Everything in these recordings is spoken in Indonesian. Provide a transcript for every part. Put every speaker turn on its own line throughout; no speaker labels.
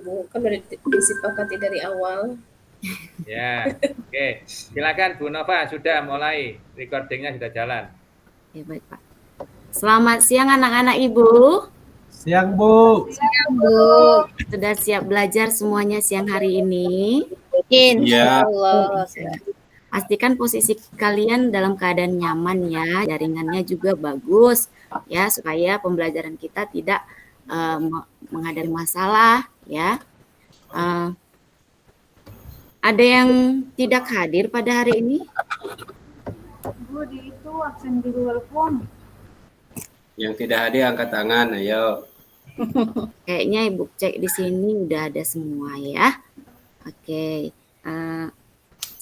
Bu. Kan udah disepakati dari awal.
Ya, oke. Silakan Bu Nova, sudah mulai. Recordingnya sudah jalan.
Ya, baik Pak. Selamat siang anak-anak Ibu.
Siang, Bu.
Siang, Bu.
Sudah siap belajar semuanya siang hari ini?
Insya Allah.
Pastikan posisi kalian dalam keadaan nyaman ya, jaringannya juga bagus ya, supaya pembelajaran kita tidak menghadapi masalah ya. Ada yang tidak hadir pada hari ini?
Bu, di itu absen di telepon.
Yang tidak hadir angkat tangan, ayo.
Kayaknya Ibu cek di sini udah ada semua ya. Oke.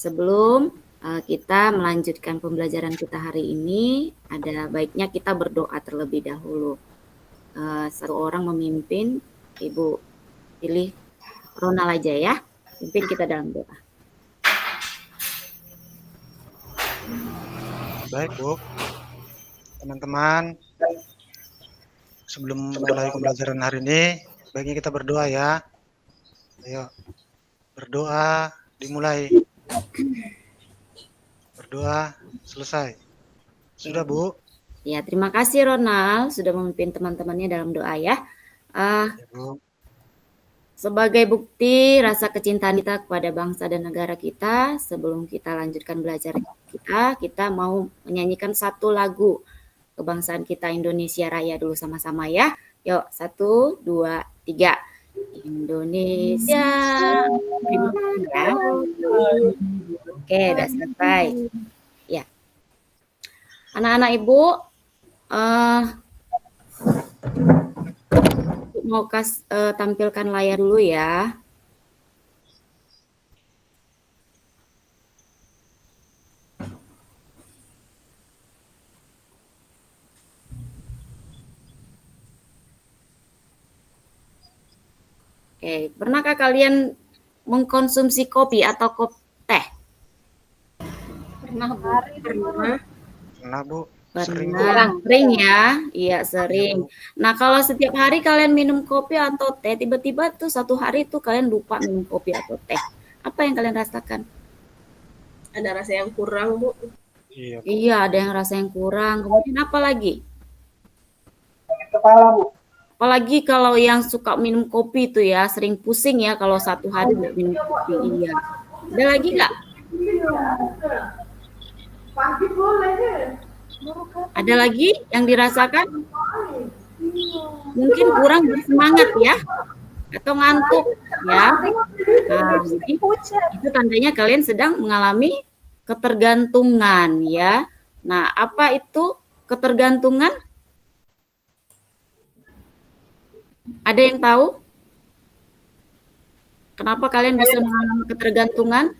Sebelum kita melanjutkan pembelajaran kita hari ini, ada baiknya kita berdoa terlebih dahulu. Satu orang memimpin, Ibu pilih Ronald aja ya. Pimpin kita dalam doa.
Baik, Bu. Teman-teman, sebelum mulai pembelajaran hari ini, baiknya kita berdoa ya. Ayo, berdoa dimulai. Berdoa selesai. Sudah, Bu?
Ya, terima kasih Ronald sudah memimpin teman-temannya dalam doa ya.
Ya, Bu.
Sebagai bukti rasa kecintaan kita kepada bangsa dan negara kita, sebelum kita lanjutkan belajar kita mau menyanyikan satu lagu kebangsaan kita Indonesia Raya dulu sama-sama ya. Yuk, 1, 2, 3. Indonesia. Ya. Oke, udah selesai. Ya. Anak-anak Ibu, mau tampilkan layar dulu ya. Oke, pernahkah kalian mengkonsumsi kopi atau teh?
Pernah, Bu.
Pernah, Bu.
Sering ya, iya sering. Nah kalau setiap hari kalian minum kopi atau teh, tiba-tiba tuh satu hari tuh kalian lupa minum kopi atau teh, apa yang kalian rasakan?
Ada rasa yang kurang, Bu.
Iya, Bu.
Iya, ada yang rasa yang kurang. Kemudian apa lagi?
Kepala, Bu.
Apalagi kalau yang suka minum kopi itu ya, sering pusing ya kalau satu hari nggak minum kopi. Iya. Ada lagi nggak? Ada lagi yang dirasakan? Mungkin kurang bersemangat ya, atau ngantuk ya. Nah, jadi itu tandanya kalian sedang mengalami ketergantungan ya. Nah, apa itu ketergantungan? Ada yang tahu? Kenapa kalian bisa mengalami ketergantungan?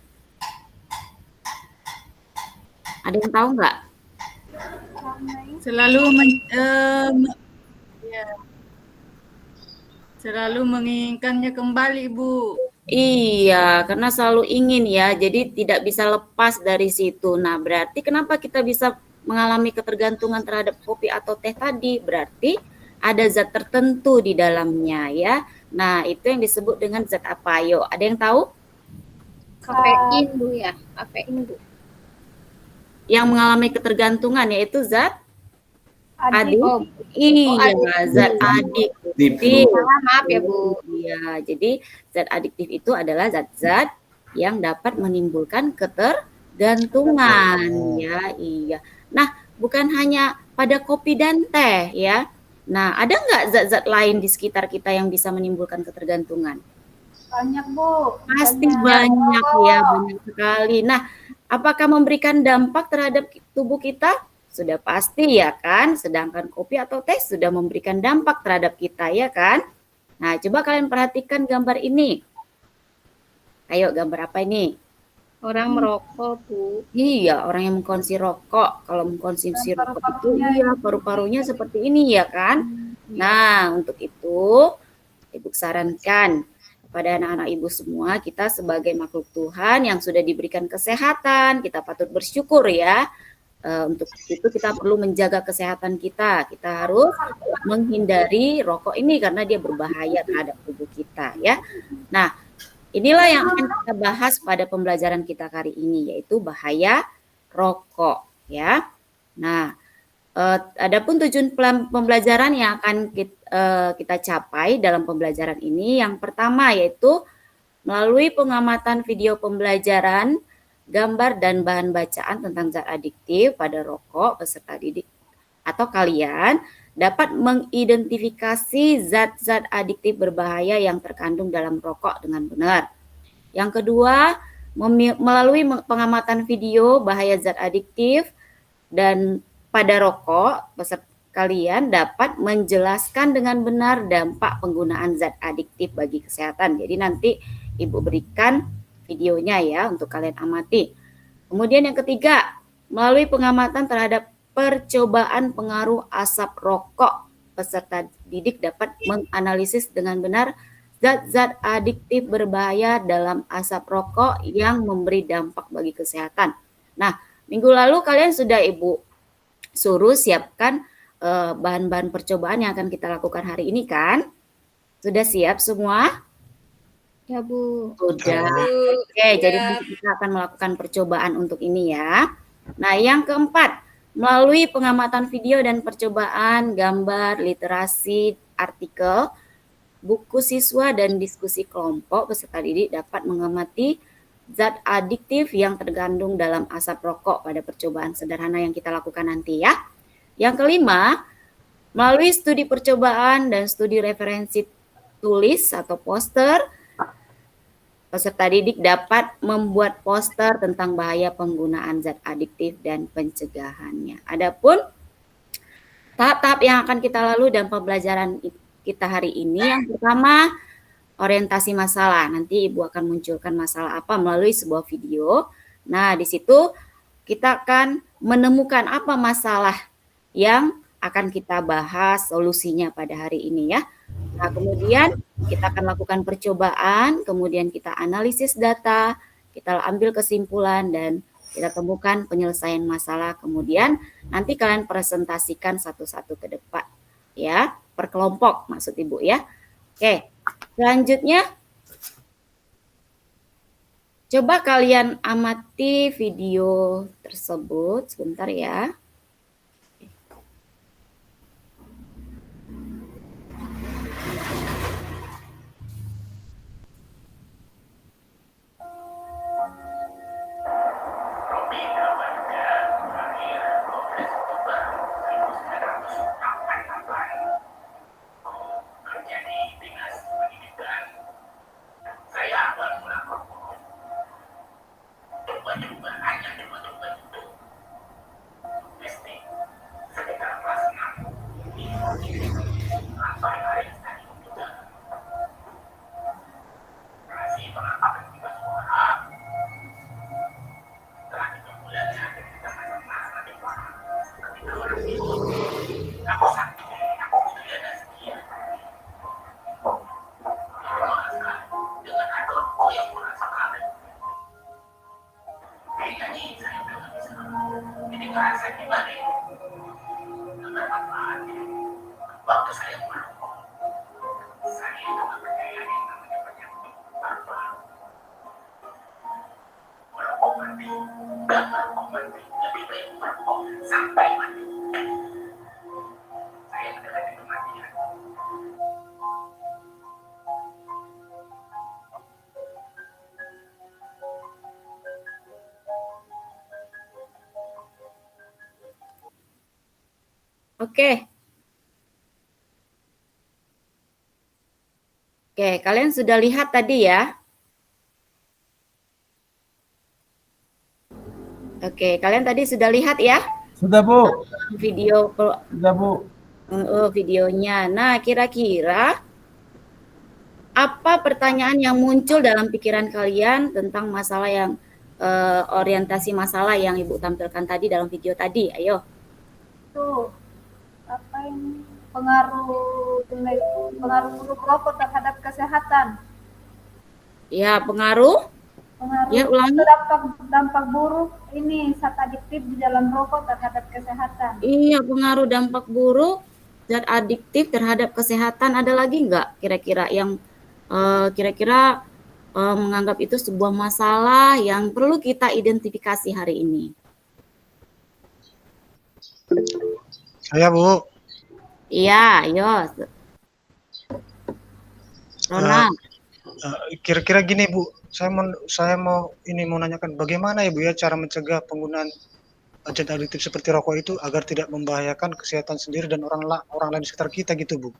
Ada yang tahu nggak?
Selalu menginginkannya kembali, Bu.
Iya, karena selalu ingin ya, jadi tidak bisa lepas dari situ. Nah, berarti kenapa kita bisa mengalami ketergantungan terhadap kopi atau teh tadi? Berarti ada zat tertentu di dalamnya ya. Nah, itu yang disebut dengan zat apa? Yuk, ada yang tahu?
Kafein, Bu ya. Kafein, Bu.
Yang mengalami ketergantungan yaitu zat adik. Iya, zat adiktif.
Maaf ya, Bu.
Iya, jadi zat adiktif itu adalah zat-zat yang dapat menimbulkan ketergantungan ya. Iya. Nah, bukan hanya pada kopi dan teh ya. Nah, ada nggak zat-zat lain di sekitar kita yang bisa menimbulkan ketergantungan?
Banyak, Bu.
Pasti banyak ya, banyak sekali. Nah, apakah memberikan dampak terhadap tubuh kita? Sudah pasti ya kan, sedangkan kopi atau teh sudah memberikan dampak terhadap kita ya kan. Nah, coba kalian perhatikan gambar ini. Ayo, gambar apa ini?
Orang merokok, Bu.
Iya, orang yang mengkonsumsi rokok. Kalau mengkonsumsi rokok itu iya, paru-parunya seperti ini ya kan. Nah, untuk itu Ibu sarankan kepada anak-anak Ibu semua, kita sebagai makhluk Tuhan yang sudah diberikan kesehatan, kita patut bersyukur ya. Untuk itu kita perlu menjaga kesehatan kita. Kita harus menghindari rokok ini karena dia berbahaya terhadap tubuh kita ya. Nah, inilah yang akan kita bahas pada pembelajaran kita kali ini, yaitu bahaya rokok ya. Nah, adapun tujuan pembelajaran yang akan kita capai dalam pembelajaran ini, yang pertama yaitu melalui pengamatan video pembelajaran, gambar dan bahan bacaan tentang zat adiktif pada rokok, peserta didik atau kalian dapat mengidentifikasi zat-zat adiktif berbahaya yang terkandung dalam rokok dengan benar. Yang kedua, melalui pengamatan video bahaya zat adiktif dan pada rokok, peserta kalian dapat menjelaskan dengan benar dampak penggunaan zat adiktif bagi kesehatan. Jadi nanti Ibu berikan videonya ya untuk kalian amati. Kemudian yang ketiga, melalui pengamatan terhadap percobaan pengaruh asap rokok, peserta didik dapat menganalisis dengan benar zat-zat adiktif berbahaya dalam asap rokok yang memberi dampak bagi kesehatan. Nah, minggu lalu kalian sudah Ibu suruh siapkan bahan-bahan percobaan yang akan kita lakukan hari ini kan? Sudah siap semua?
Ya, Bu.
Sudah. Oke, jadi nanti kita akan melakukan percobaan untuk ini ya. Nah, yang keempat, melalui pengamatan video dan percobaan, gambar, literasi, artikel, buku siswa dan diskusi kelompok, peserta didik dapat mengamati zat adiktif yang terkandung dalam asap rokok pada percobaan sederhana yang kita lakukan nanti ya. Yang kelima, melalui studi percobaan dan studi referensi tulis atau poster, peserta didik dapat membuat poster tentang bahaya penggunaan zat adiktif dan pencegahannya. Adapun tahap-tahap yang akan kita lalui dalam pembelajaran kita hari ini, yang pertama orientasi masalah. Nanti Ibu akan munculkan masalah apa melalui sebuah video. Nah, di situ kita akan menemukan apa masalah yang akan kita bahas solusinya pada hari ini ya. Nah, kemudian kita akan lakukan percobaan, kemudian kita analisis data, kita ambil kesimpulan dan kita temukan penyelesaian masalah. Kemudian nanti kalian presentasikan satu-satu ke depan ya, per kelompok maksud Ibu ya. Oke, selanjutnya coba kalian amati video tersebut sebentar ya. Oke. Oke, kalian sudah lihat tadi ya? Oke, kalian tadi sudah lihat ya?
Sudah, Bu.
Video
Sudah, Bu.
videonya. Nah, kira-kira apa pertanyaan yang muncul dalam pikiran kalian tentang masalah yang orientasi masalah yang Ibu tampilkan tadi dalam video tadi? Ayo.
Tuh, apa ini pengaruh buruk rokok terhadap kesehatan?
Ya, pengaruh
Pengaruh
Ya, ulangi.
dampak buruk ini zat adiktif di dalam rokok terhadap kesehatan.
Iya, pengaruh dampak buruk zat adiktif terhadap kesehatan. Ada lagi nggak kira-kira yang kira-kira menganggap itu sebuah masalah yang perlu kita identifikasi hari ini?
Saya Bu,
Iya, ayo. Ronald.
kira-kira gini Bu, saya mau nanyakan bagaimana ya Bu ya cara mencegah penggunaan zat adiktif seperti rokok itu agar tidak membahayakan kesehatan sendiri dan orang lain di sekitar kita gitu Bu.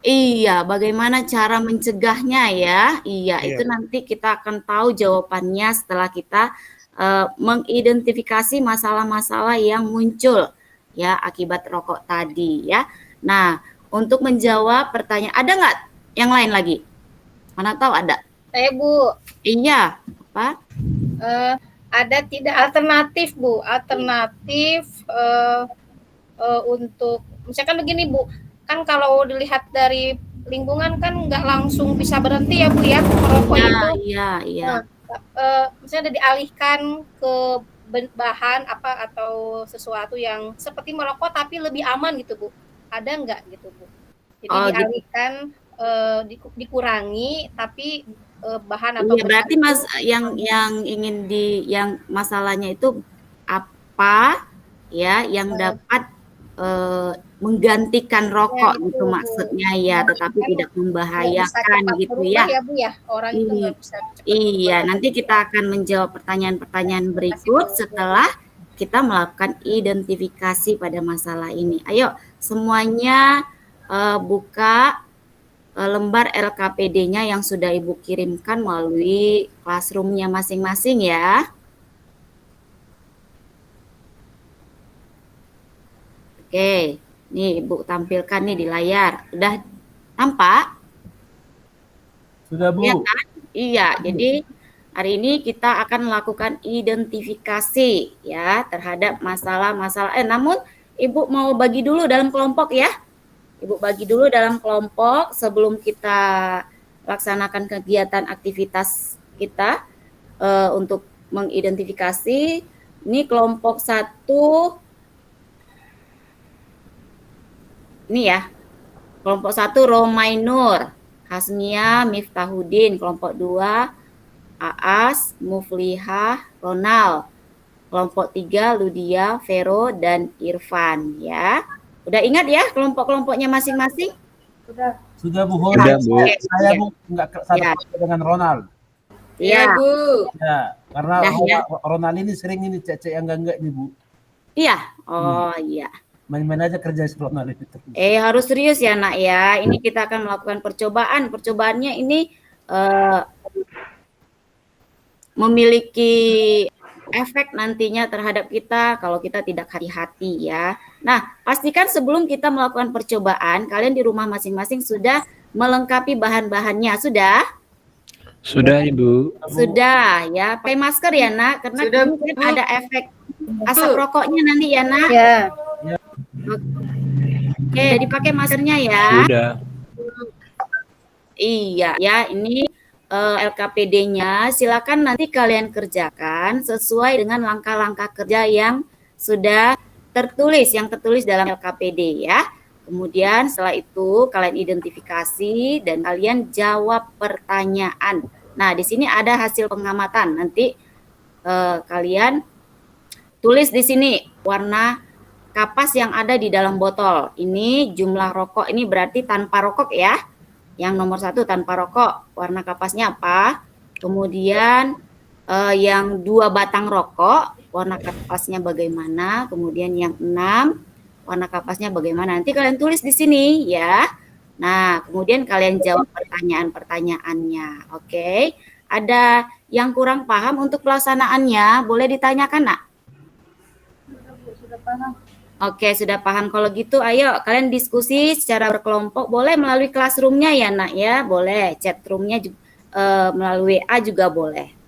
Iya, bagaimana cara mencegahnya ya? Iya,
Iya.
itu nanti kita akan tahu jawabannya setelah kita mengidentifikasi masalah-masalah yang muncul ya akibat rokok tadi ya. Nah, untuk menjawab pertanyaan, ada nggak yang lain lagi? Mana tahu ada.
Saya Bu,
Iya, apa?
ada tidak alternatif Bu? Alternatif untuk misalkan begini Bu, kan kalau dilihat dari lingkungan kan nggak langsung bisa berhenti ya Bu ya merokok
Ya,
itu.
iya.
Misalnya dialihkan ke bahan apa atau sesuatu yang seperti merokok tapi lebih aman gitu Bu. Ada nggak gitu Bu? Jadi
Oh, gitu.
dialihkan dikurangi tapi bahan atau
Iya, berarti Mas yang ingin yang masalahnya itu apa ya yang dapat menggantikan rokok
Ya,
gitu
Bu.
maksudnya ya, tetapi
Kan
tidak
nggak bisa
membahayakan
cepat
gitu
berubah
ya.
Bu ya. Orang itu nggak bisa cepat
Iya,
berubah.
nanti kita akan menjawab pertanyaan-pertanyaan berikut setelah kita melakukan identifikasi pada masalah ini. Ayo, semuanya buka lembar LKPD-nya yang sudah Ibu kirimkan melalui classroom-nya masing-masing ya. Oke, nih Ibu tampilkan nih di layar. Udah tampak?
Sudah Bu.
Iya kan? Iya, jadi hari ini kita akan melakukan identifikasi ya terhadap masalah-masalah. Namun Ibu mau bagi dulu dalam kelompok ya. Ibu bagi dulu dalam kelompok sebelum kita laksanakan kegiatan aktivitas kita untuk mengidentifikasi. Ini kelompok 1. Ini ya. Kelompok 1 Romainur, Hasmia, Miftahudin. Kelompok 2 Aas, Muflihah, Ronald. Kelompok 3 Ludia, Vero, dan Irfan ya. Udah ingat ya kelompok-kelompoknya masing-masing?
Sudah Bu.
Sudah, Bu.
Saya Bu nggak satu
Ya.
dengan Ronald.
Iya,
Bu.
Ya, karena
Dah, ya.
Ronald ini sering ini cek-cek yang enggak nih Bu.
Iya. Oh iya.
Main-main aja kerja si Ronald itu terus.
Harus serius ya nak ya. Ini kita akan melakukan percobaan. Percobaannya ini memiliki efek nantinya terhadap kita kalau kita tidak hati-hati ya. Nah, pastikan sebelum kita melakukan percobaan, kalian di rumah masing-masing sudah melengkapi bahan-bahannya. Sudah?
Sudah Ibu.
Sudah ya. Pakai masker ya nak, karena
Sudah,
ini kan
Bu.
ada efek asap rokoknya nanti ya nak.
Ya.
Oke, jadi pakai maskernya ya.
Sudah.
Iya, ya ini LKPD-nya silakan nanti kalian kerjakan sesuai dengan langkah-langkah kerja yang sudah tertulis, dalam LKPD ya. Kemudian setelah itu kalian identifikasi dan kalian jawab pertanyaan. Nah, di sini ada hasil pengamatan. Nanti kalian tulis di sini warna kapas yang ada di dalam botol. Ini jumlah rokok, ini berarti tanpa rokok ya. Yang nomor 1 tanpa rokok, warna kapasnya apa? Kemudian yang 2 batang rokok, warna kapasnya bagaimana? Kemudian yang 6, warna kapasnya bagaimana? Nanti kalian tulis di sini ya. Nah, kemudian kalian jawab pertanyaan-pertanyaannya. Oke. Ada yang kurang paham untuk pelaksanaannya? Boleh ditanyakan, Nak?
Sudah paham.
Oke, sudah paham. Kalau gitu, ayo kalian diskusi secara berkelompok. Boleh melalui classroom-nya ya, Nak ya. Boleh. Chat room-nya melalui WA juga boleh.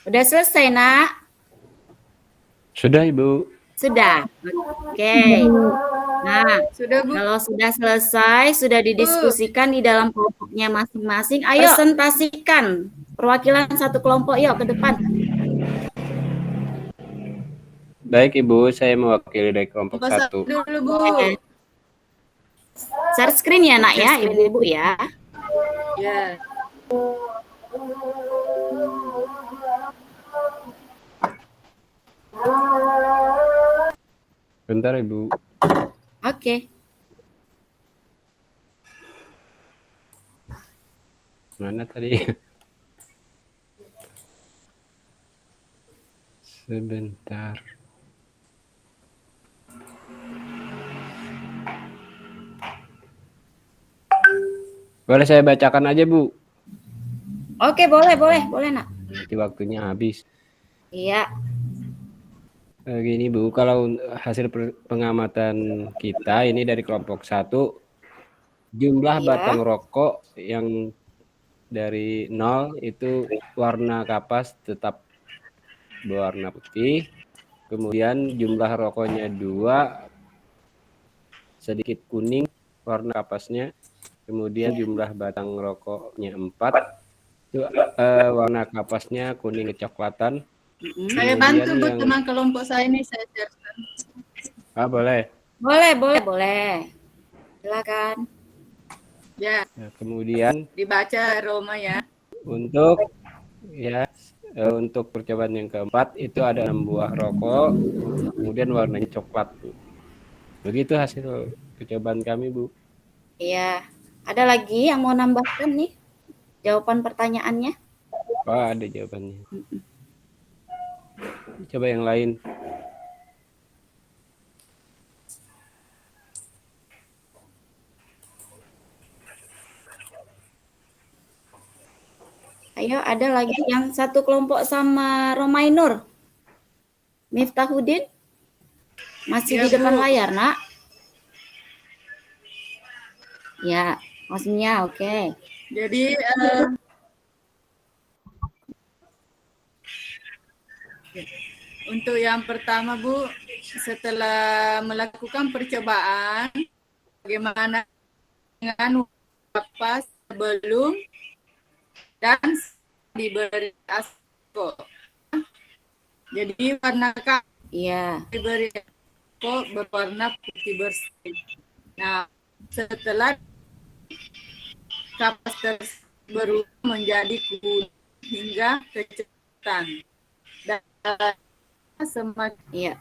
Udah selesai, Nak?
Sudah, Ibu.
Sudah. Oke. Nah,
Sudah, Bu.
kalau sudah selesai, sudah didiskusikan di dalam kelompoknya masing-masing, ayo presentasikan perwakilan satu kelompok yuk ke depan.
Baik Ibu, saya mewakili dari kelompok
Pas
1.
dulu, Bu.
Oke. Share screen ya, Nak ya, Ibu-ibu ya.
Ya.
Bentar Ibu.
Oke.
Mana tadi? Sebentar. Boleh saya bacakan aja, Bu?
Oke, boleh, Nak.
Nanti waktunya habis.
Iya.
Gini Bu, kalau hasil pengamatan kita ini dari kelompok 1, jumlah
Iya.
batang rokok yang dari 0 itu warna kapas tetap berwarna putih. Kemudian jumlah rokoknya 2, sedikit kuning warna kapasnya. Kemudian jumlah batang rokoknya 4, itu warna kapasnya kuning kecoklatan.
Saya bantu Bu teman kelompok saya ini, saya sharekan.
Boleh.
Boleh. Silakan.
Ya,
Nah, kemudian
dibaca Roma ya.
untuk untuk percobaan yang keempat itu ada 6 buah rokok, kemudian warnanya coklat, Bu. Begitu hasil percobaan kami, Bu.
Iya. Ada lagi yang mau nambahkan nih jawaban pertanyaannya?
Ada jawabannya. Coba yang lain.
Ayo, ada lagi yang satu kelompok sama Romainur. Miftahudin? Masih di depan layar, Nak? Ya, maksudnya oke.
Jadi untuk yang pertama Bu, setelah melakukan percobaan, bagaimana dengan kapas sebelum dan diberi asko. Jadi warna kapas diberi asko berwarna putih bersih. Nah, setelah kapas berubah menjadi kuning hingga kecoklatan dan semakin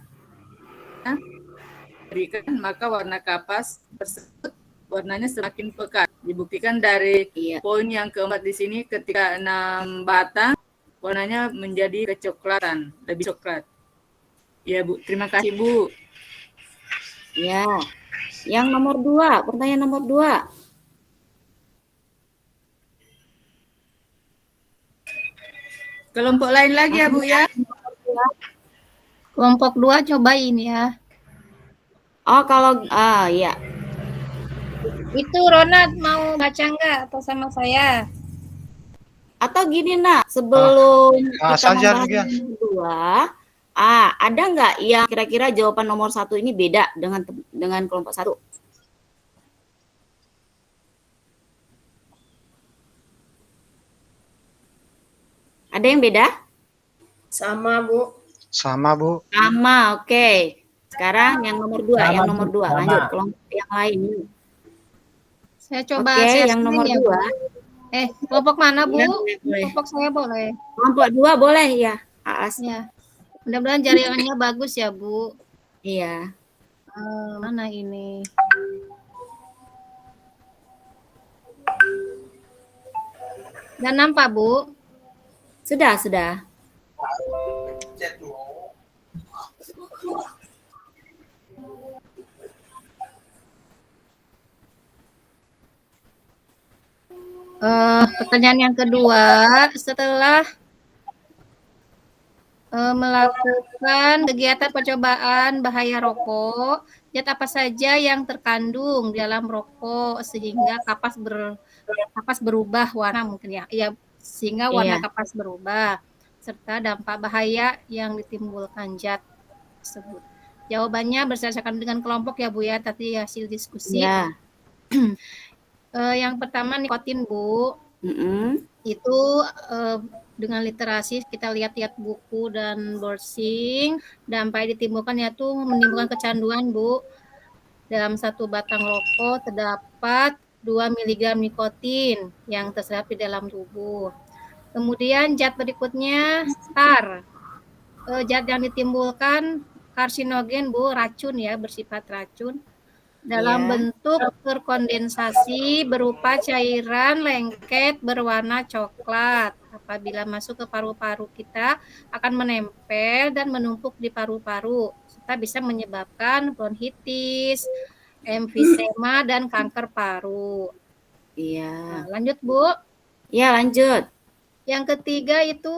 berikan, maka warna kapas tersebut warnanya semakin pekat. Dibuktikan dari poin yang keempat di sini, ketika 6 batang warnanya menjadi kecoklatan, lebih coklat. Ya Bu, terima kasih Bu.
Ya, yang nomor 2, pertanyaan nomor 2.
Kelompok lain lagi ya Bu ya.
Kelompok 2 cobain ya.
Oh, kalau ya.
Itu Ronald mau baca enggak atau sama saya?
Atau gini, Nak, sebelum kita
saja,
membahas
Rugian.
yang kedua, ada nggak yang kira-kira jawaban nomor 1 ini beda dengan kelompok 1? Ada yang beda?
Sama, Bu.
Sama, Bu.
Sama, oke. Sekarang yang nomor 2,
Sama,
yang nomor
Bu.
2.
Sama.
Lanjut kelompok yang lain.
Saya coba
Oke,
share
yang
screen
nomor
ya,
2.
Bu. Kelompok mana Bu?
Ya, boleh.
Kelompok saya boleh.
Kelompok 2 boleh ya, Aas.
Ya. Mudah-mudahan jaringannya bagus ya, Bu.
Iya.
Mana ini? Dan nampak, Bu?
Sudah.
Pertanyaan yang kedua, setelah melakukan kegiatan percobaan bahaya rokok, zat apa saja yang terkandung di dalam rokok sehingga kapas berubah warna mungkin ya. Iya, sehingga warna kapas berubah. serta dampak bahaya yang ditimbulkan zat tersebut. Jawabannya berdasarkan dengan kelompok ya Bu ya, tadi hasil diskusi.
Ya.
Yang pertama nikotin Bu. Itu dengan literasi kita lihat-lihat buku dan browsing, dampak yang ditimbulkan yaitu menimbulkan kecanduan Bu. Dalam satu batang rokok terdapat 2 mg nikotin yang terserap di dalam tubuh. Kemudian zat berikutnya tar. Zat yang ditimbulkan karsinogen Bu, racun ya, bersifat racun. Dalam bentuk terkondensasi berupa cairan lengket berwarna coklat. Apabila masuk ke paru-paru kita akan menempel dan menumpuk di paru-paru serta bisa menyebabkan bronkitis, emfisema dan kanker paru.
Iya.
Nah, lanjut Bu.
Ya, lanjut.
Yang ketiga itu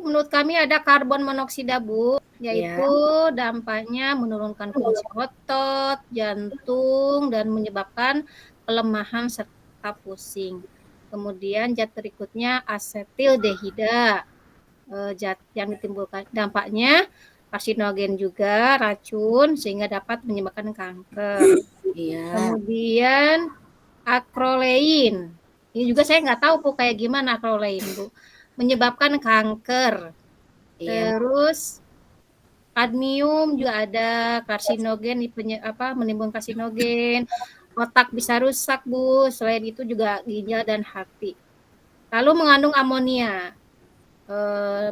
menurut kami ada karbon monoksida Bu, yaitu dampaknya menurunkan fungsi otot, jantung, dan menyebabkan pelemahan serta pusing. Kemudian zat berikutnya asetildehida, zat yang ditimbulkan dampaknya karsinogen juga, racun, sehingga dapat menyebabkan kanker. Kemudian akrolein. Ini juga saya nggak tahu Bu kayak gimana akrolein Bu. Menyebabkan kanker. Terus kadmium juga ada karsinogen, menimbulkan karsinogen. Otak bisa rusak Bu. Selain itu juga ginjal dan hati. Lalu mengandung amonia.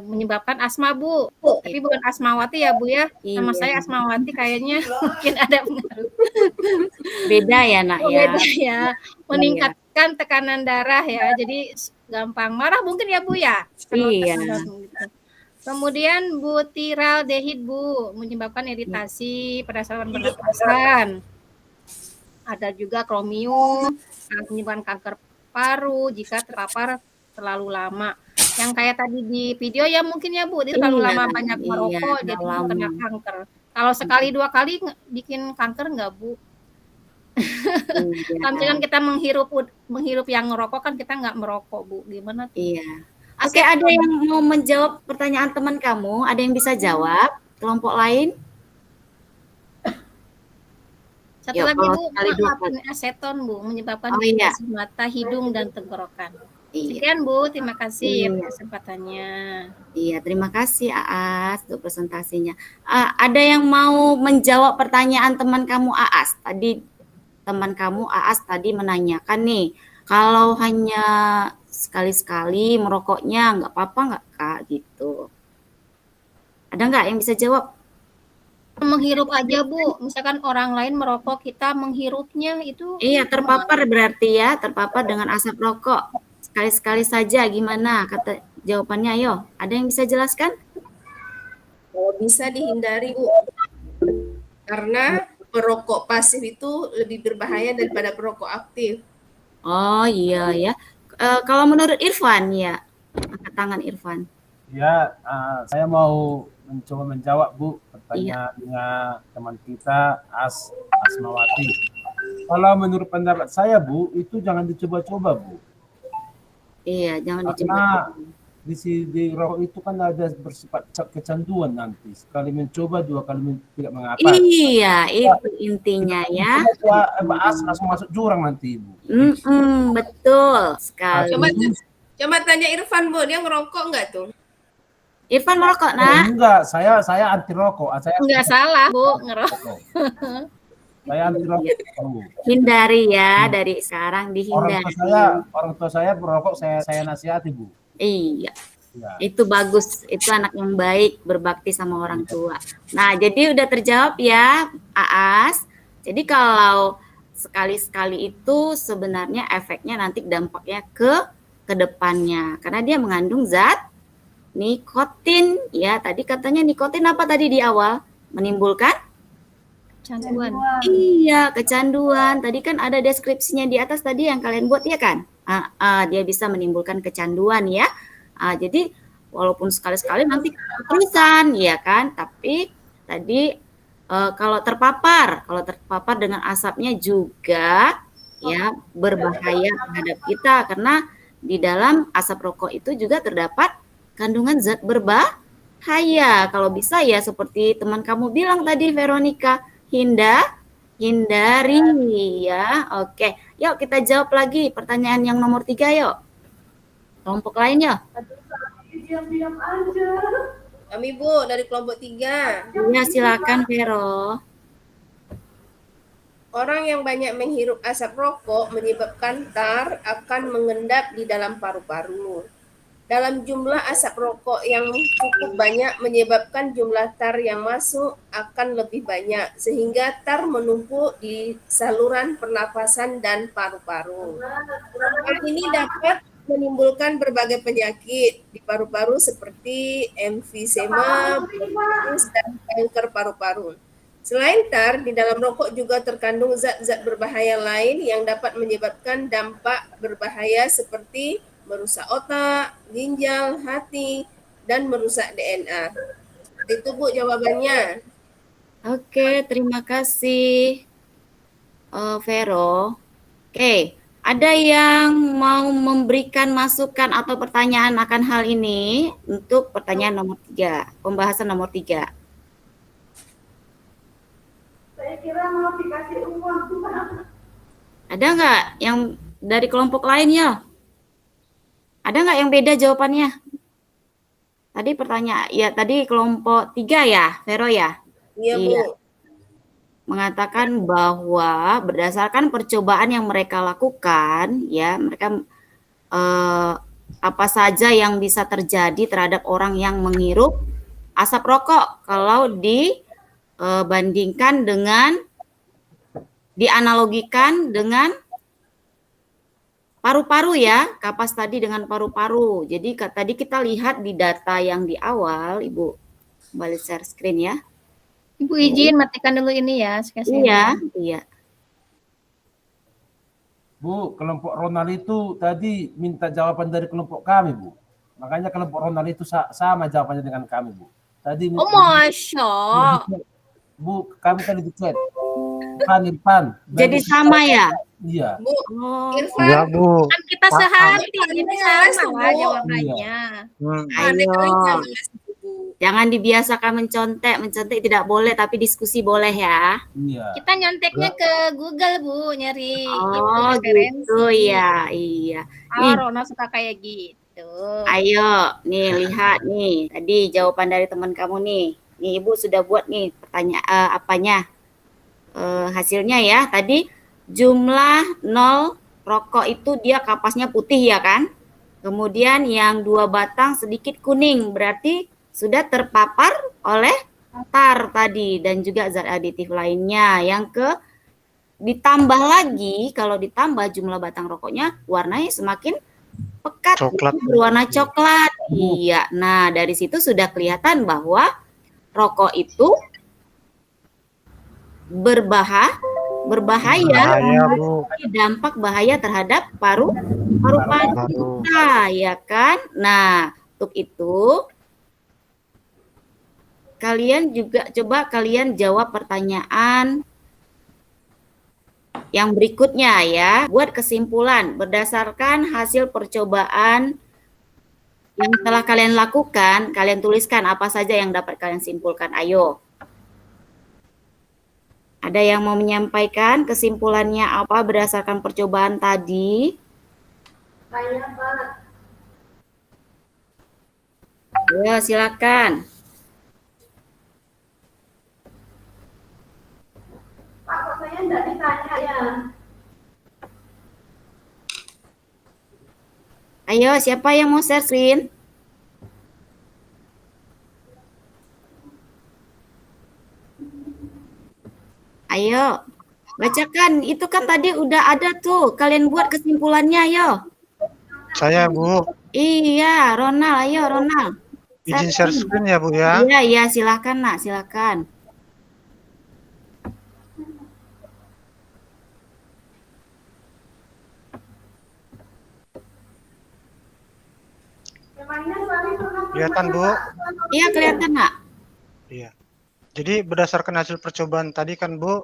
Menyebabkan asma Bu. Tapi bukan asmawati ya Bu ya. Nama saya Asmawati kayaknya mungkin ada pengaruh.
Beda ya Nak ya.
Beda ya. Meningkatkan tekanan darah ya. Jadi gampang marah mungkin ya Bu ya.
Iya.
Kemudian butyraldehid Bu, menyebabkan iritasi pada saluran pernapasan. Ada juga kromium, menyebabkan kanker paru jika terpapar terlalu lama. Yang kayak tadi di video ya mungkin ya Bu, dia terlalu lama banyak merokok jadi kena kanker. Kalau sekali 2 kali bikin kanker nggak Bu? Kalau misalkan kita menghirup yang ngerokok kan kita nggak merokok Bu, gimana tuh?
Iya. Oke, ada yang mau menjawab pertanyaan teman kamu? Ada yang bisa jawab? Kelompok lain?
Satu lagi Bu, aseton Bu, menyebabkan iritasi mata, hidung, dan tenggorokan. Sekian Bu, terima kasih atas kesempatannya.
Iya, terima kasih Aas untuk presentasinya. Ada yang mau menjawab pertanyaan teman kamu Aas? Teman kamu Aas tadi menanyakan nih, kalau hanya sekali-sekali merokoknya nggak apa-apa nggak Kak gitu? Ada nggak yang bisa jawab?
Menghirup aja Bu, misalkan orang lain merokok kita menghirupnya itu.
Iya, terpapar berarti ya, terpapar dengan asap rokok. Sekali-sekali saja gimana? Kata jawabannya ayo. Ada yang bisa jelaskan?
Bisa dihindari Bu. Karena perokok pasif itu lebih berbahaya daripada perokok aktif.
Oh iya ya. Kalau menurut Irfan ya, angkat tangan Irfan.
Ya, saya mau mencoba menjawab Bu pertanyaannya teman kita Asmawati. Kalau menurut pendapat saya Bu, itu jangan dicoba-coba Bu.
Iya, jangan dicoba.
Karena di rokok itu kan ada bersifat kecanduan nanti. Sekali mencoba, 2 kali tidak mengapa.
Iya, itu intinya ya.
Langsung masuk jurang nanti Ibu.
Betul sekali.
Coba tanya Irfan Bu, dia ngerokok nggak tuh?
Irfan merokok Nak?
Enggak, saya anti rokok.
Enggak salah Bu, ngerokok.
Saya anti rokok.
Hindari ya, dari sekarang dihindari.
Orang tua saya merokok, saya nasihati Bu.
Iya. Itu bagus, itu anak yang baik, berbakti sama orang tua. Nah, jadi udah terjawab ya, Aas. Jadi kalau sekali-sekali itu sebenarnya efeknya nanti dampaknya ke depannya, karena dia mengandung zat nikotin. Ya, tadi katanya nikotin apa tadi di awal? Menimbulkan
kecanduan.
Iya, kecanduan. Tadi kan ada deskripsinya di atas tadi yang kalian buat ya kan? Dia bisa menimbulkan kecanduan ya. Jadi walaupun sekali-sekali nanti terusan ya kan, tapi tadi kalau terpapar dengan asapnya juga ya berbahaya terhadap kita, karena di dalam asap rokok itu juga terdapat kandungan zat berbahaya. Kalau bisa ya seperti teman kamu bilang tadi Veronica, hindari ya. Oke, yuk kita jawab lagi pertanyaan yang nomor 3 yuk. Kelompok lain yuk.
Diam-diam aja.
Kami Bu dari kelompok 3.
Ya silakan Vero.
Orang yang banyak menghirup asap rokok menyebabkan tar akan mengendap di dalam paru-paru. Dalam jumlah asap rokok yang cukup banyak menyebabkan jumlah tar yang masuk akan lebih banyak sehingga tar menumpuk di saluran pernapasan dan paru-paru. Hal ini dapat menimbulkan berbagai penyakit di paru-paru seperti emfisema, bronkitis, dan kanker paru-paru. Selain tar, di dalam rokok juga terkandung zat-zat berbahaya lain yang dapat menyebabkan dampak berbahaya seperti merusak otak, ginjal, hati, dan merusak DNA. Itu Bu jawabannya.
Oke, terima kasih Vero. Oke, ada yang mau memberikan masukan atau pertanyaan akan hal ini untuk pertanyaan nomor 3, pembahasan nomor 3.
Saya kira mau dikasih uang.
Ada nggak yang dari kelompok lain ya? Ada nggak yang beda jawabannya? Tadi pertanyaan, ya tadi kelompok 3 ya, Vero ya?
Iya, Bu.
Iya. Mengatakan bahwa berdasarkan percobaan yang mereka lakukan, ya mereka apa saja yang bisa terjadi terhadap orang yang menghirup asap rokok kalau dibandingkan dengan dianalogikan dengan paru-paru ya, kapas tadi dengan paru-paru. Jadi tadi kita lihat di data yang di awal, Ibu kembali share screen ya.
Ibu izin matikan dulu ini ya.
Iya.
Bu, kelompok Ronald itu tadi minta jawaban dari kelompok kami, Bu. Makanya kelompok Ronald itu sama jawabannya dengan kami, Bu. Tadi
Oh, Masya.
Bu, kami tadi di chat. Irfan.
Jadi sama ya?
Iya.
Bu,
Oh,
Irfan.
Iya, Bu.
Kan kita sehati, jadi sama lah
Bu.
jawabannya.
ayo. Jangan dibiasakan mencontek tidak boleh, tapi diskusi boleh ya.
Iya.
Kita nyonteknya ke Google, Bu, nyari
Oh
referensi.
gitu ya, iya. Nih,
Rona suka kayak gitu.
ayo, nih lihat nih, tadi jawaban dari teman kamu nih. Nih Ibu sudah buat nih pertanyaan hasilnya ya. Tadi jumlah 0 rokok itu dia kapasnya putih ya kan? Kemudian yang 2 batang sedikit kuning, berarti sudah terpapar oleh tar tadi dan juga zat aditif lainnya. Ditambah lagi, kalau ditambah jumlah batang rokoknya warnanya semakin pekat,
Coklat.
berwarna coklat. Iya. Nah, dari situ sudah kelihatan bahwa rokok itu berbahaya,
Bu.
dampak bahaya terhadap paru-paru kita, ya kan? Nah, untuk itu kalian juga coba kalian jawab pertanyaan yang berikutnya ya. Buat kesimpulan berdasarkan hasil percobaan yang telah kalian lakukan, kalian tuliskan apa saja yang dapat kalian simpulkan. Ayo. Ada yang mau menyampaikan kesimpulannya apa berdasarkan percobaan tadi?
Saya, Pak.
Ya, silakan.
Pak, kok saya enggak ditanya ya?
Ayo, siapa yang mau share screen? Ayo, bacakan. Itu kan tadi udah ada tuh. Kalian buat kesimpulannya, ayo.
Saya, Bu.
Iya, Ronald. Ayo, Ronald.
Izin share screen ya, Bu ya.
Iya, silakan, Nak. Silakan.
Kelihatan, Bu?
Iya, kelihatan, Nak.
Iya. Jadi berdasarkan hasil percobaan tadi kan, Bu,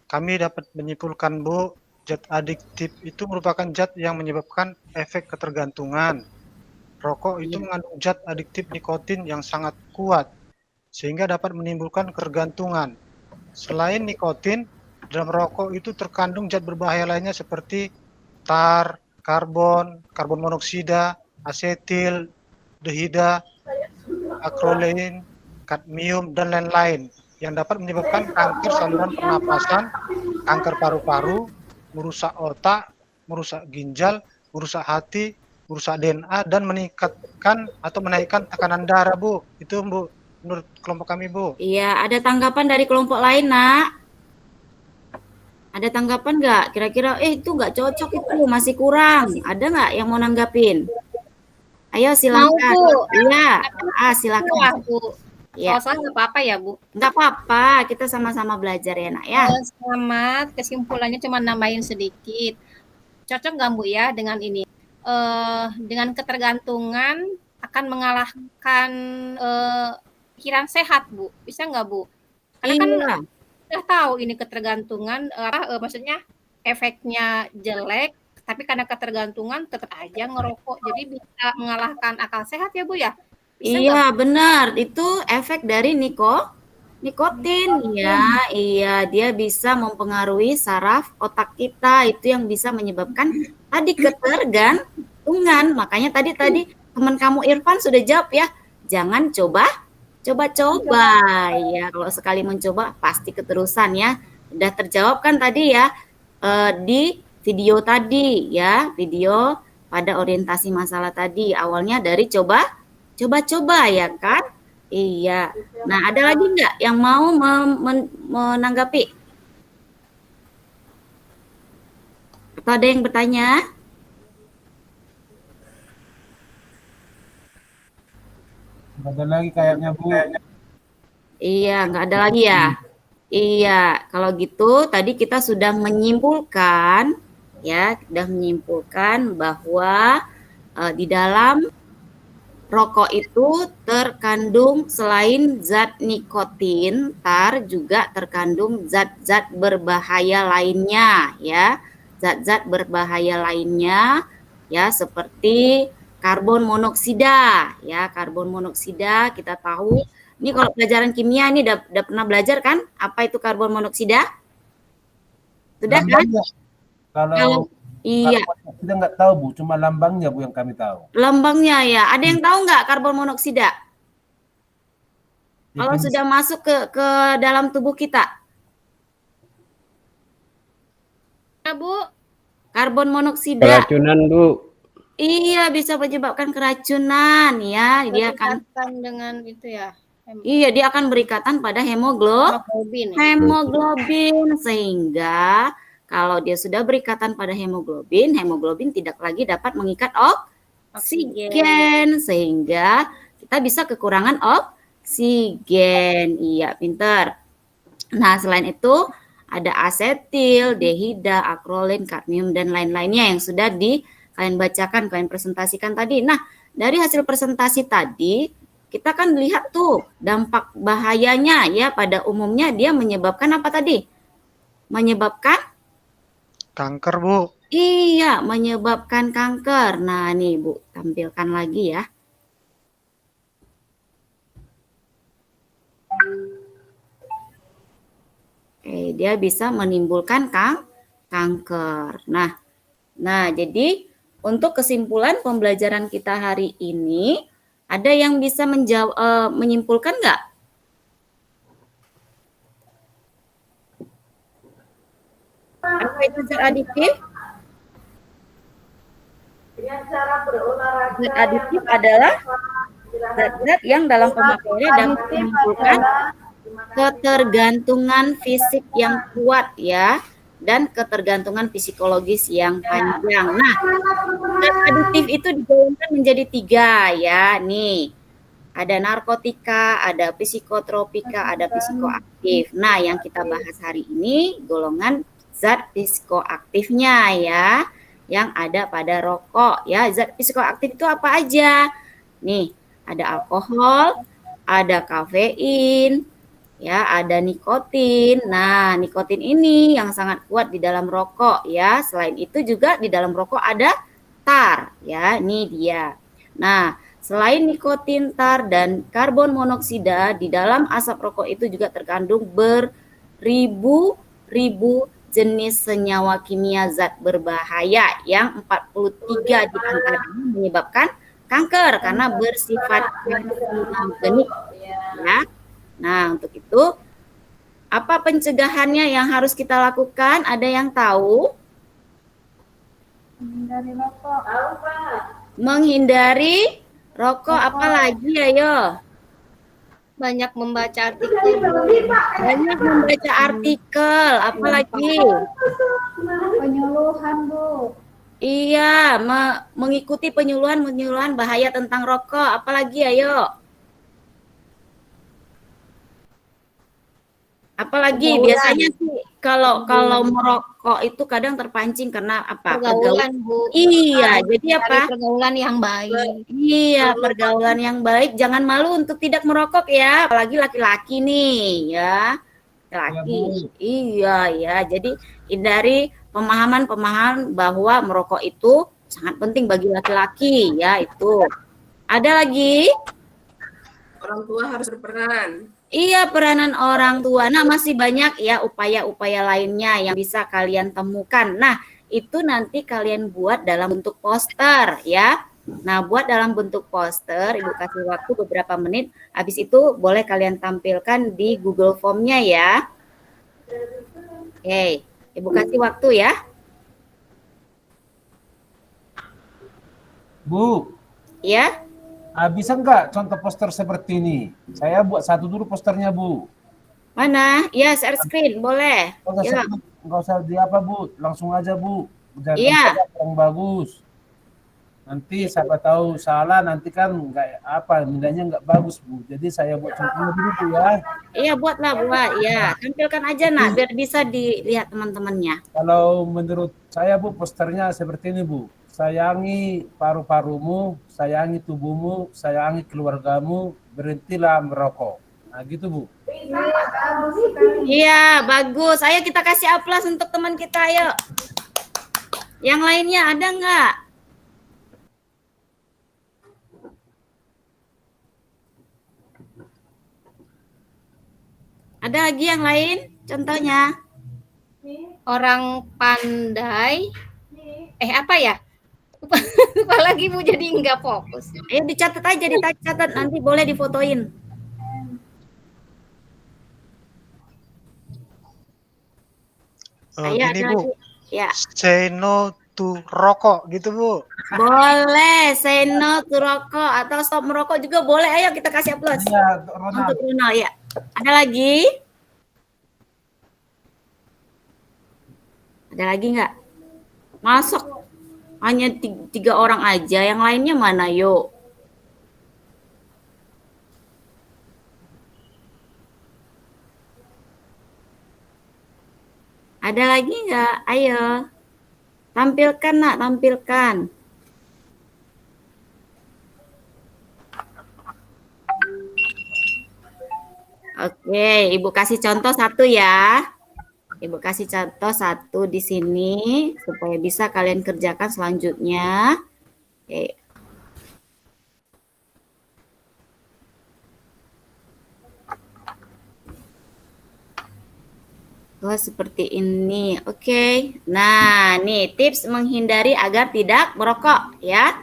kami dapat menyimpulkan, Bu, zat adiktif itu merupakan zat yang menyebabkan efek ketergantungan. rokok itu
Iya.
mengandung zat adiktif nikotin yang sangat kuat, sehingga dapat menimbulkan ketergantungan. Selain nikotin, dalam rokok itu terkandung zat berbahaya lainnya seperti tar, karbon monoksida, asetil, dehida, akrolein, kadmium, dan lain-lain yang dapat menyebabkan kanker saluran pernapasan, kanker paru-paru, merusak otak, merusak ginjal, merusak hati, merusak DNA, dan meningkatkan atau menaikkan tekanan darah, Bu. Itu, Bu, menurut kelompok kami, Bu.
Iya, ada tanggapan dari kelompok lain, Nak? Ada tanggapan nggak? Kira-kira, itu nggak cocok itu, masih kurang. Ada nggak yang mau nanggapin? Ayo silakan.
Bu.
Iya,
Wah,
silakan.
Bu.
Ya,
Kalau salah nggak apa-apa ya, Bu.
nggak apa-apa. Kita sama-sama belajar ya, Nak ya.
Selamat. Kesimpulannya cuma nambahin sedikit. Cocok nggak, Bu, ya dengan ini? Dengan ketergantungan akan mengalahkan pikiran sehat, Bu. Bisa nggak, Bu? Karena kan
Iya.
udah tahu ini ketergantungan, maksudnya efeknya jelek, tapi karena ketergantungan tetap aja ngerokok. Jadi bisa mengalahkan akal sehat ya, Bu ya? Bisa nggak,
Iya,
Bu?
benar. Itu efek dari nikotin ya. Iya, dia bisa mempengaruhi saraf otak kita. Itu yang bisa menyebabkan tadi ketergantungan. Makanya tadi teman kamu Irfan sudah jawab ya. Jangan coba-coba ya. Kalau sekali mencoba pasti keterusan ya. Udah terjawab kan tadi ya di video tadi ya, video pada orientasi masalah tadi. Awalnya dari coba-coba ya kan? Iya. Nah, ada lagi nggak yang mau menanggapi? Atau ada yang bertanya?
Nggak ada lagi kayaknya, Bu.
Iya, nggak ada lagi ya? Iya, kalau gitu tadi kita sudah menyimpulkan bahwa di dalam rokok itu terkandung selain zat nikotin, tar, juga terkandung zat-zat berbahaya lainnya ya. Zat-zat berbahaya lainnya ya seperti karbon monoksida ya. Karbon monoksida kita tahu. Ini kalau pelajaran kimia ini udah pernah belajar kan? Apa itu karbon monoksida? Sudah kan?
Kalau
iya.
kita nggak tahu, Bu, cuma lambangnya, Bu, yang kami tahu.
Lambangnya ya. Ada yang tahu nggak karbon monoksida? Kalau sudah masuk ke dalam tubuh kita.
Ya, Bu.
Karbon monoksida.
Keracunan, Bu.
Iya, bisa menyebabkan keracunan ya. Dia akan
dengan itu ya.
Iya, dia akan berikatan pada
Hemoglobin.
Hemoglobin sehingga kalau dia sudah berikatan pada hemoglobin tidak lagi dapat mengikat oksigen sehingga kita bisa kekurangan oksigen. Iya, pinter. Nah, selain itu ada asetil, dehida, akrolein, kadmium dan lain-lainnya yang sudah kalian bacakan, kalian presentasikan tadi. Nah, dari hasil presentasi tadi kita kan lihat tuh dampak bahayanya ya, pada umumnya dia menyebabkan apa tadi? Menyebabkan
kanker, Bu.
Iya, menyebabkan kanker. Nah, nih Bu, tampilkan lagi ya. Oke, dia bisa menimbulkan kanker. Nah, jadi untuk kesimpulan pembelajaran kita hari ini, ada yang bisa menyimpulkan nggak? Apa itu zat adiktif? Zat adiktif adalah zat-zat yang dalam pemakaiannya dapat menimbulkan ketergantungan fisik yang kuat ya, dan ketergantungan psikologis yang panjang. Nah, zat aditif itu digolongkan menjadi 3 ya. Nih, ada narkotika, ada psikotropika, ada psikoaktif. Nah, yang kita bahas hari ini golongan zat psikoaktifnya ya, yang ada pada rokok ya. Zat psikoaktif itu apa aja? Nih, ada alkohol, ada kafein, ya, ada nikotin. Nah, nikotin ini yang sangat kuat di dalam rokok ya. Selain itu juga di dalam rokok ada tar ya. Ini dia. Nah, selain nikotin, tar, dan karbon monoksida, di dalam asap rokok itu juga terkandung beribu-ribu jenis senyawa kimia zat berbahaya yang 43 di antaranya menyebabkan kanker karena bersifat karsinogenik ya. Nah, untuk itu apa pencegahannya yang harus kita lakukan? Ada yang tahu?
Menghindari rokok.
Menghindari rokok, apalagi ayo?
Banyak membaca artikel.
Banyak membaca artikel, apalagi?
Penyuluhan, Bu.
Iya, mengikuti penyuluhan bahaya tentang rokok, apalagi ayo? Apalagi biasanya sih kalau merokok itu kadang terpancing karena apa?
Pergaulan, Bu.
Iya, jadi apa?
Pergaulan yang baik.
Iya, pergaulan yang baik. Jangan malu untuk tidak merokok ya, apalagi laki-laki nih ya. Laki. Iya, ya. Jadi hindari pemahaman bahwa merokok itu sangat penting bagi laki-laki ya itu. Ada lagi?
Orang tua harus berperan.
Iya, peranan orang tua. Nah, masih banyak ya upaya-upaya lainnya yang bisa kalian temukan. Nah, itu nanti kalian buat dalam bentuk poster ya. Nah, buat dalam bentuk poster, Ibu kasih waktu beberapa menit. Habis itu boleh kalian tampilkan di Google Form-nya ya. Oke, Ibu kasih waktu ya.
Bu,
Ya.
bisa nggak contoh poster seperti ini? Saya buat satu dulu posternya, Bu.
Mana? Ya, share screen, boleh. Ya.
Nggak usah di apa, Bu. Langsung aja, Bu.
Iya.
Yang bagus. Nanti siapa tahu salah, nanti kan nggak apa, nilainya nggak bagus, Bu. Jadi saya buat contohnya dulu, Bu ya.
Iya, buatlah, ya. Tampilkan aja, nak, biar bisa dilihat teman-temannya.
Kalau menurut saya, Bu, posternya seperti ini, Bu. Sayangi paru-parumu, sayangi tubuhmu, sayangi keluargamu, berhentilah merokok. Nah, gitu, Bu.
Iya, bagus. Ayo kita kasih aplaus untuk teman kita, ayo. Yang lainnya ada nggak? Ada lagi yang lain? Contohnya?
Orang pandai. Apa ya? Lupa lagi, Bu, jadi nggak fokus.
Ayo dicatat aja, dicatat. Nanti boleh difotoin. Ayo,
Gini, Bu.
Ya.
Say no to rokok gitu, Bu.
Boleh, say no to rokok atau stop merokok juga boleh. Ayo kita kasih aplaus.
Iya,
Untuk Ronald ya. Ada lagi? Ada lagi nggak? Masuk hanya 3 orang aja, yang lainnya mana yuk? Ada lagi nggak? Ayo. Tampilkan, nak, tampilkan. Oke, Ibu kasih contoh satu ya. Ibu kasih contoh satu di sini supaya bisa kalian kerjakan selanjutnya. Oke. Oh, seperti ini. Oke. Nah, nih tips menghindari agar tidak merokok ya.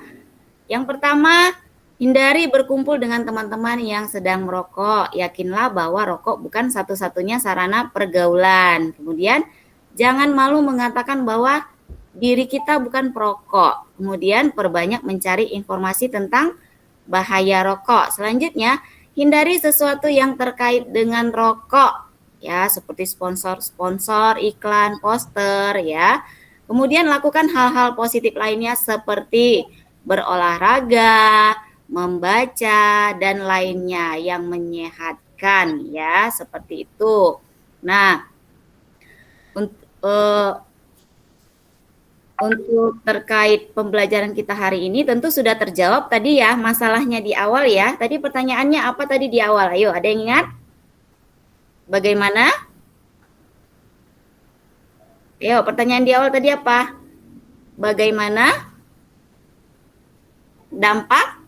Yang pertama, hindari berkumpul dengan teman-teman yang sedang merokok. Yakinlah bahwa rokok bukan satu-satunya sarana pergaulan. Kemudian, jangan malu mengatakan bahwa diri kita bukan perokok. Kemudian, perbanyak mencari informasi tentang bahaya rokok. Selanjutnya, hindari sesuatu yang terkait dengan rokok. Ya, seperti sponsor, iklan, poster ya. Kemudian lakukan hal-hal positif lainnya seperti berolahraga, membaca, dan lainnya yang menyehatkan ya, seperti itu. Nah, untuk terkait pembelajaran kita hari ini tentu sudah terjawab tadi ya masalahnya di awal ya. Tadi pertanyaannya apa tadi di awal? Ayo, ada yang ingat? Bagaimana? Ayo, pertanyaan di awal tadi apa? Bagaimana dampak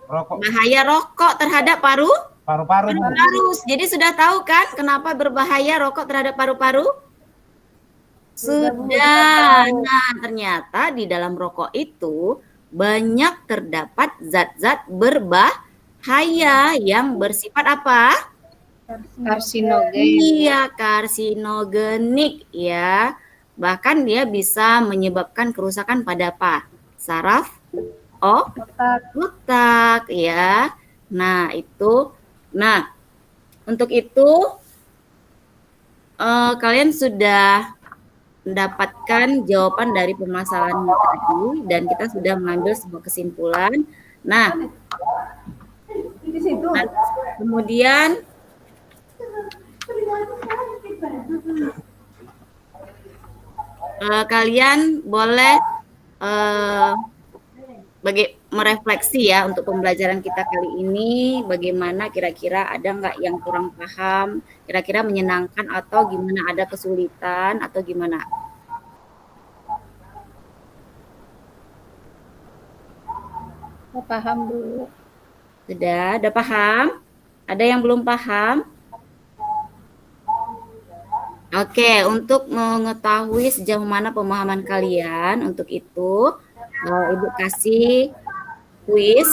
Rokok
Bahaya rokok terhadap
paru-paru, Bu.
paru-paru. Jadi sudah tahu kan kenapa berbahaya rokok terhadap paru-paru? Sudah. Nah, ternyata di dalam rokok itu banyak terdapat zat-zat berbahaya yang bersifat apa?
Karsinogen.
Iya, karsinogenik ya. Bahkan dia bisa menyebabkan kerusakan pada apa? Saraf otak ya. Nah, itu. Nah, untuk itu kalian sudah mendapatkan jawaban dari permasalahan tadi dan kita sudah mengambil sebuah kesimpulan. Nah, kemudian kalian boleh merefleksi ya untuk pembelajaran kita kali ini, bagaimana kira-kira ada nggak yang kurang paham, kira-kira menyenangkan atau gimana, ada kesulitan atau gimana?
Paham Bu.
Sudah, ada paham? Ada yang belum paham? Oke, untuk mengetahui sejauh mana pemahaman kalian, untuk itu Ibu kasih kuis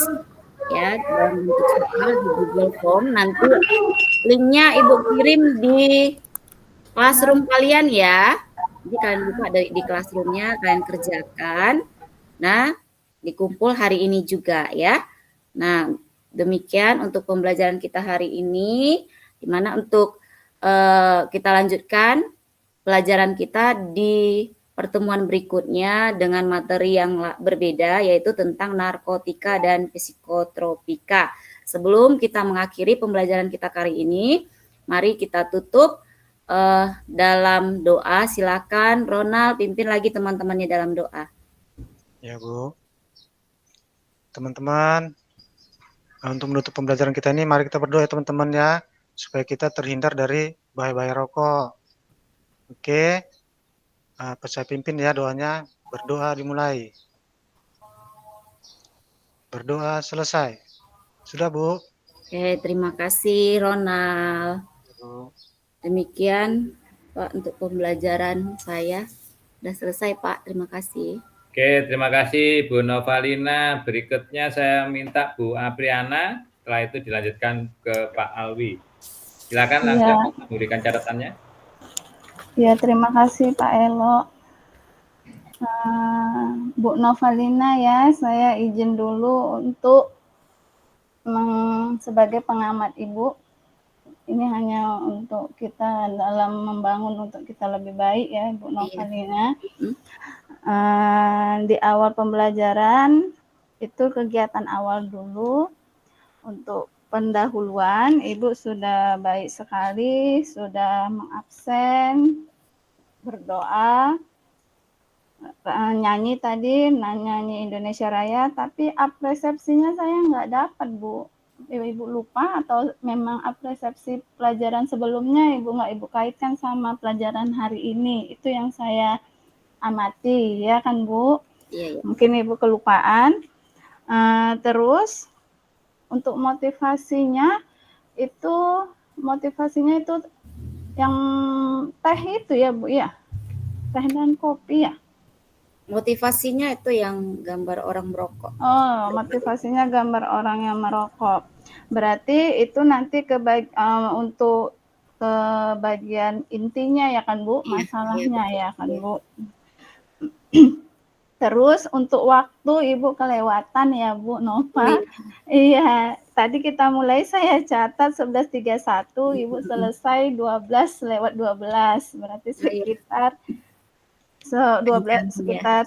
ya dalam bentuk soal di Google Form. Nanti linknya Ibu kirim di classroom kalian ya. Jadi kalian buka di classroomnya, kalian kerjakan. Nah, dikumpul hari ini juga ya. Nah, demikian untuk pembelajaran kita hari ini, di mana untuk kita lanjutkan pelajaran kita di pertemuan berikutnya dengan materi yang berbeda, yaitu tentang narkotika dan psikotropika. Sebelum kita mengakhiri pembelajaran kita kali ini, mari kita tutup dalam doa. Silakan Ronald pimpin lagi teman-temannya dalam doa.
Ya Bu. Teman-teman, untuk menutup pembelajaran kita ini, mari kita berdoa ya teman-teman ya, supaya kita terhindar dari bahaya-bahaya rokok. Oke, saya pimpin ya doanya. Berdoa dimulai. Berdoa selesai. Sudah Bu?
Oke, terima kasih Ronald. Demikian Pak untuk pembelajaran saya. Sudah selesai Pak, terima kasih.
Oke, terima kasih Bu Novalina. Berikutnya saya minta Bu Apriana, setelah itu dilanjutkan ke Pak Alwi. Silakan langsung memberikan catatannya.
Ya, terima kasih Pak Elo. Bu Novalina ya, saya izin dulu untuk sebagai pengamat Ibu. Ini hanya untuk kita dalam membangun untuk kita lebih baik ya Bu Novalina. Di awal pembelajaran itu kegiatan awal dulu untuk pendahuluan, Ibu sudah baik sekali, sudah mengabsen, berdoa, nyanyi tadi, nyanyi Indonesia Raya, tapi resepsinya saya nggak dapat Bu. Ibu lupa atau memang resepsi pelajaran sebelumnya Ibu kaitkan sama pelajaran hari ini, itu yang saya amati ya kan Bu.
Iya.
Mungkin Ibu kelupaan. Terus untuk motivasinya itu yang teh itu ya Bu ya, teh dan kopi ya.
Motivasinya itu yang gambar orang merokok.
Oh, motivasinya gambar orang yang merokok. Berarti itu nanti untuk ke bagian intinya ya kan Bu, masalahnya ya kan Bu. Terus untuk waktu Ibu kelewatan ya Bu Nova. Iya, tadi kita mulai saya catat 11.31, Ibu selesai 12:12. Berarti sekitar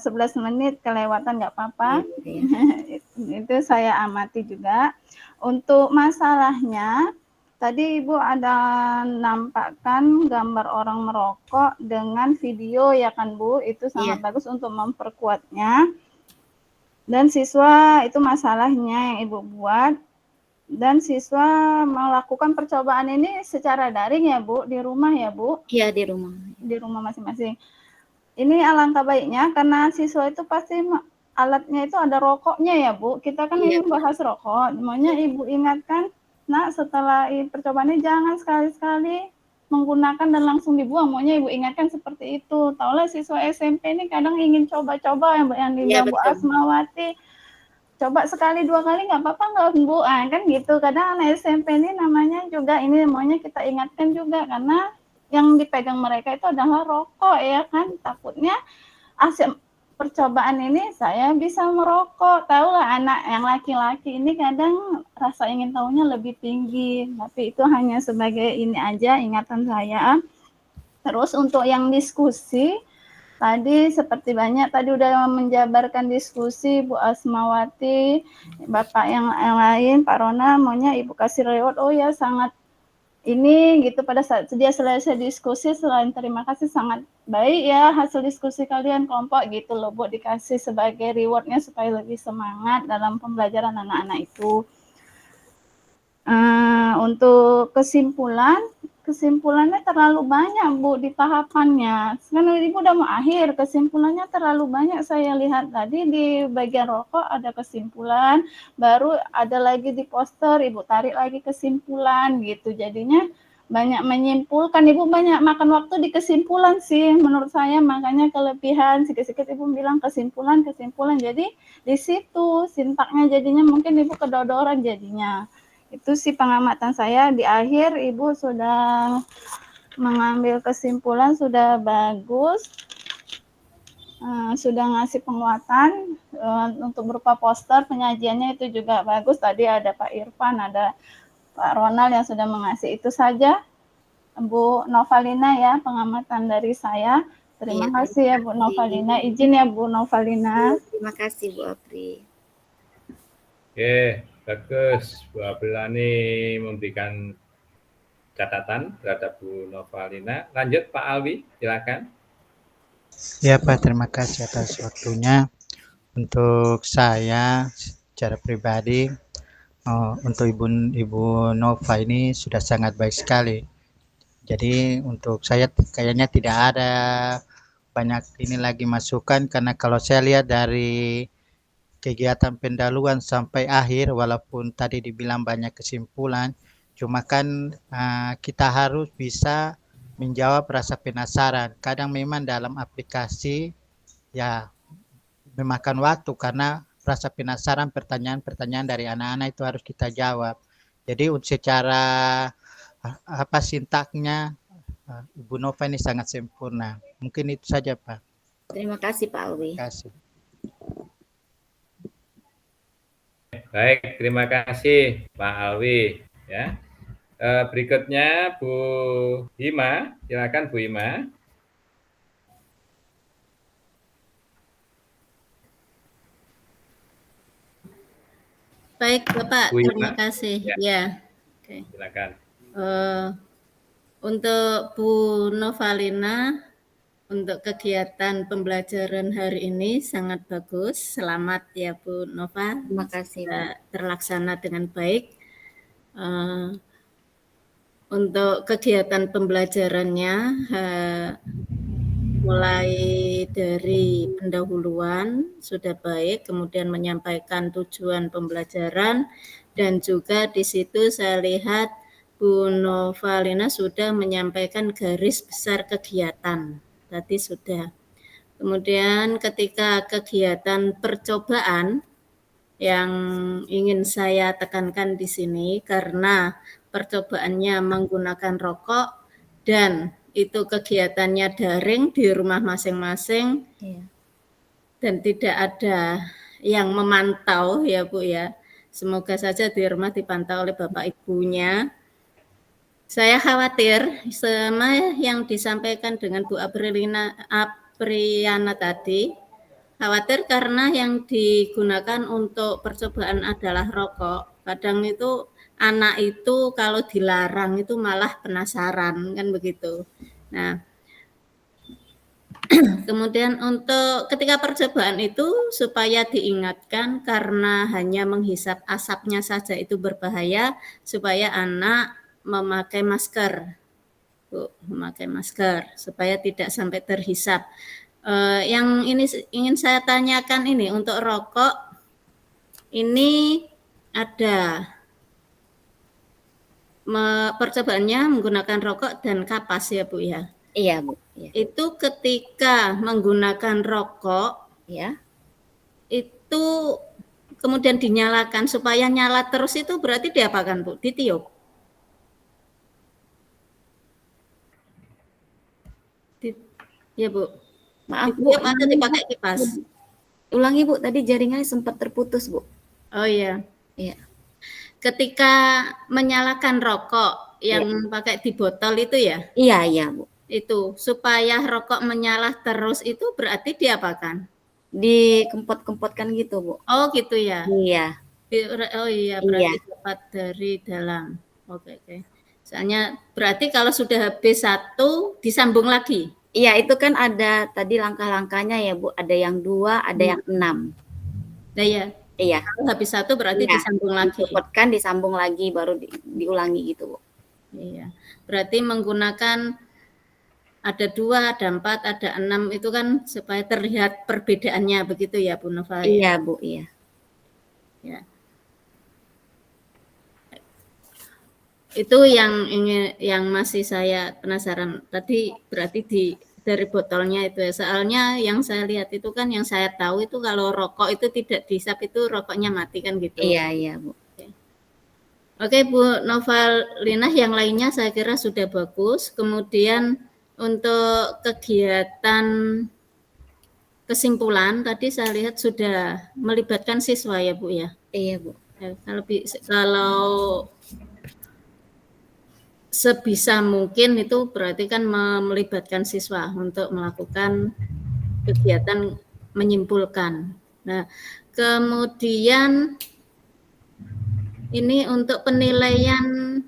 11 menit kelewatan nggak apa-apa. Itu saya amati juga. Untuk masalahnya, tadi Ibu ada nampakkan gambar orang merokok dengan video ya kan Bu, itu sangat bagus untuk memperkuatnya. Dan siswa itu masalahnya yang Ibu buat. Dan siswa melakukan percobaan ini secara daring ya Bu, di rumah ya Bu?
Iya, di rumah.
Di rumah masing-masing. Ini alangkah baiknya karena siswa itu pasti alatnya itu ada rokoknya ya Bu. Kita kan
Iya.
ingin bahas rokok. Maunya Ibu ingatkan, nak setelah percobaannya jangan sekali-sekali menggunakan dan langsung dibuang. Maunya Ibu ingatkan seperti itu. Taulah siswa SMP ini kadang ingin coba-coba yang
Iya,
dibilang Bu
betul.
Asmawati. Coba sekali 2 kali nggak apa-apa nggak Bu, kan gitu. Kadang anak SMP ini namanya juga ini maunya kita ingatkan juga karena yang dipegang mereka itu adalah rokok ya kan. Takutnya hasil percobaan ini saya bisa merokok. Tahulah anak yang laki-laki ini kadang rasa ingin tahunya lebih tinggi. Tapi itu hanya sebagai ini aja ingatan saya. Terus untuk yang diskusi tadi seperti banyak tadi udah menjabarkan diskusi Bu Asmawati, Bapak yang lain, Pak Rona maunya Ibu kasih reward. Oh ya sangat ini gitu pada saat dia selesai diskusi selain terima kasih sangat baik ya hasil diskusi kalian kelompok gitu loh Bu, dikasih sebagai rewardnya supaya lebih semangat dalam pembelajaran anak-anak itu. Untuk kesimpulannya terlalu banyak Bu di tahapannya. Sekarang Ibu udah mau akhir, kesimpulannya terlalu banyak saya lihat tadi di bagian rokok ada kesimpulan, baru ada lagi di poster Ibu tarik lagi kesimpulan gitu. Jadinya banyak menyimpulkan, Ibu banyak makan waktu di kesimpulan sih menurut saya, makanya kelebihan sedikit-sedikit Ibu bilang kesimpulan. Jadi di situ sintaknya jadinya mungkin Ibu kedodoran jadinya. Itu sih pengamatan saya. Di akhir Ibu sudah mengambil kesimpulan sudah bagus, sudah ngasih penguatan untuk berupa poster, penyajiannya itu juga bagus. Tadi ada Pak Irfan, ada Pak Ronald yang sudah mengasih. Itu saja Bu Novalina ya pengamatan dari saya. Terima kasih ya Bu Novalina. Izin ya Bu Novalina.
Terima kasih Bu Apri.
Oke, bagus. Bu Aprilani memberikan catatan terhadap Bu Novalina. Lanjut Pak Alwi, silakan.
Ya Pak, terima kasih atas waktunya. Untuk saya secara pribadi, untuk Ibu Nova ini sudah sangat baik sekali. Jadi untuk saya kayaknya tidak ada banyak ini lagi masukan, karena kalau saya lihat dari kegiatan pendahuluan sampai akhir, walaupun tadi dibilang banyak kesimpulan, cuma kan kita harus bisa menjawab rasa penasaran. Kadang memang dalam aplikasi ya memakan waktu karena rasa penasaran, pertanyaan-pertanyaan dari anak-anak itu harus kita jawab. Jadi secara sintaknya Ibu Nova ini sangat sempurna. Mungkin itu saja Pak.
Terima kasih Pak Alwi.
Terima kasih.
Baik, terima kasih Pak Alwi. Ya. Berikutnya Bu Hima, silakan Bu Hima.
Baik Bapak,
Bu
terima
Hima.
kasih. Ya. Oke.
Silakan.
Untuk Bu Novalina, untuk kegiatan pembelajaran hari ini sangat bagus. Selamat ya Bu Nova.
Terima kasih.
Terlaksana dengan baik. Untuk kegiatan pembelajarannya mulai dari pendahuluan sudah baik, kemudian menyampaikan tujuan pembelajaran, dan juga di situ saya lihat Bu Novalina sudah menyampaikan garis besar kegiatan. Tadi sudah. Kemudian ketika kegiatan percobaan yang ingin saya tekankan di sini, karena percobaannya menggunakan rokok dan itu kegiatannya daring di rumah masing-masing, dan tidak ada yang memantau ya Bu ya. Semoga saja di rumah dipantau oleh Bapak Ibunya. Saya khawatir sama yang disampaikan dengan Bu Apriana tadi, khawatir karena yang digunakan untuk percobaan adalah rokok. Kadang itu anak itu kalau dilarang itu malah penasaran, kan begitu. Nah, kemudian untuk ketika percobaan itu supaya diingatkan karena hanya menghisap asapnya saja itu berbahaya, supaya anak memakai masker. Bu, memakai masker supaya tidak sampai terhisap. Yang ini ingin saya tanyakan ini untuk rokok, ini ada percobaannya menggunakan rokok dan kapas ya Bu ya?
Iya Bu. Iya.
Itu ketika menggunakan rokok,
Ya.
itu kemudian dinyalakan supaya nyala terus itu berarti diapakan Bu? Ditiup? Ya Bu.
Maaf Bu,
Ditiup atau dipakai kipas?
Ulangi Bu, tadi jaringannya sempat terputus Bu.
Oh iya.
Iya.
Ketika menyalakan rokok yang pakai di botol itu ya?
Iya, iya Bu.
Itu supaya rokok menyala terus itu berarti diapakan?
Dikempot-kempotkan gitu Bu.
Oh gitu ya?
Iya.
Oh iya, berarti dapat dari dalam. Oke, oke. Soalnya berarti kalau sudah habis satu disambung lagi.
Iya, itu kan ada tadi langkah-langkahnya ya Bu. Ada yang 2, ada yang 6.
Nah ya.
Iya.
Kalau habis satu berarti disambung lagi.
Dicopotkan, disambung lagi, baru diulangi gitu Bu.
Iya. Berarti menggunakan ada 2, ada 4, ada 6 itu kan supaya terlihat perbedaannya begitu ya Bu Nova?
Iya Bu, iya.
Ya. Itu yang masih saya penasaran tadi berarti dari botolnya itu ya. Soalnya yang saya lihat itu kan yang saya tahu itu kalau rokok itu tidak dihisap itu rokoknya mati kan gitu.
Iya, iya Bu.
Oke Bu Novalina, yang lainnya saya kira sudah bagus. Kemudian untuk kegiatan kesimpulan tadi saya lihat sudah melibatkan siswa ya Bu ya.
Iya Bu.
Kalau sebisa mungkin itu berarti kan melibatkan siswa untuk melakukan kegiatan menyimpulkan. Nah, kemudian ini untuk penilaian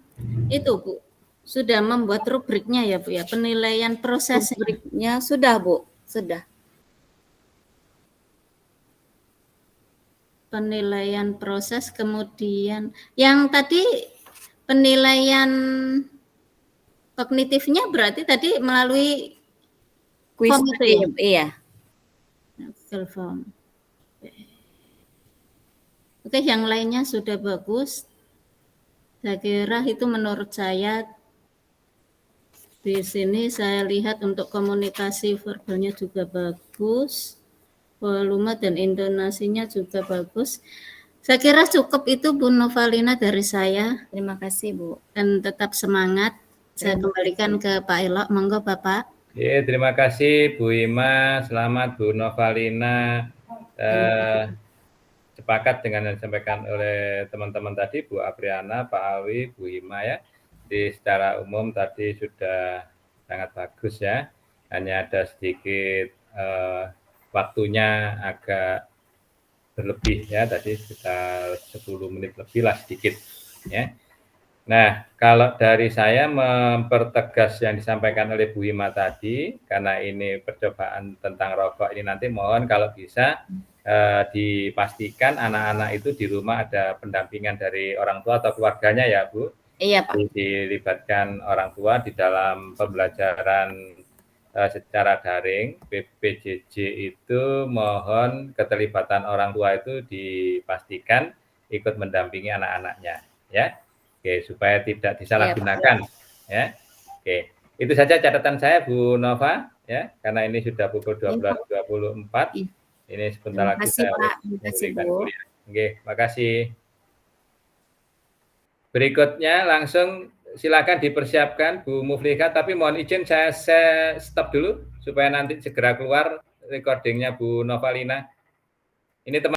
itu Bu, sudah membuat rubriknya ya Bu ya, penilaian prosesnya.
Rubriknya sudah Bu, sudah.
Penilaian proses, kemudian yang tadi penilaian kognitifnya berarti tadi melalui
Kuis
form itu ya?
Iya.
Google Form. Oke, yang lainnya sudah bagus. Saya kira itu menurut saya di sini saya lihat untuk komunikasi verbalnya juga bagus. Volume dan intonasinya juga bagus. Saya kira cukup itu Bu Novalina dari saya.
Terima kasih Bu.
Dan tetap semangat. Saya kembalikan ke Pak Elok. Monggo Bapak.
Ya, terima kasih Bu Ima. Selamat Bu Novalina. Sepakat dengan yang disampaikan oleh teman-teman tadi, Bu Apriana, Pak Alwi, Bu Ima ya. Di secara umum tadi sudah sangat bagus ya. Hanya ada sedikit waktunya agak berlebih ya, tadi sekitar 10 menit lebih lah sedikit ya. Nah, kalau dari saya mempertegas yang disampaikan oleh Bu Ima tadi, karena ini percobaan tentang rokok ini nanti mohon kalau bisa dipastikan anak-anak itu di rumah ada pendampingan dari orang tua atau keluarganya ya Bu.
Iya Pak.
Dilibatkan orang tua di dalam pembelajaran secara daring. PJJ itu mohon keterlibatan orang tua itu dipastikan ikut mendampingi anak-anaknya ya. Oke, supaya tidak disalahgunakan ya. Oke, itu saja catatan saya Bu Nova ya, karena ini sudah pukul 12.24. Ini sebentar lagi saya memberikan kuliah. Oke, makasih. Berikutnya langsung silakan dipersiapkan Bu Muflika, tapi mohon izin saya stop dulu supaya nanti segera keluar recordingnya Bu Novalina. Ini teman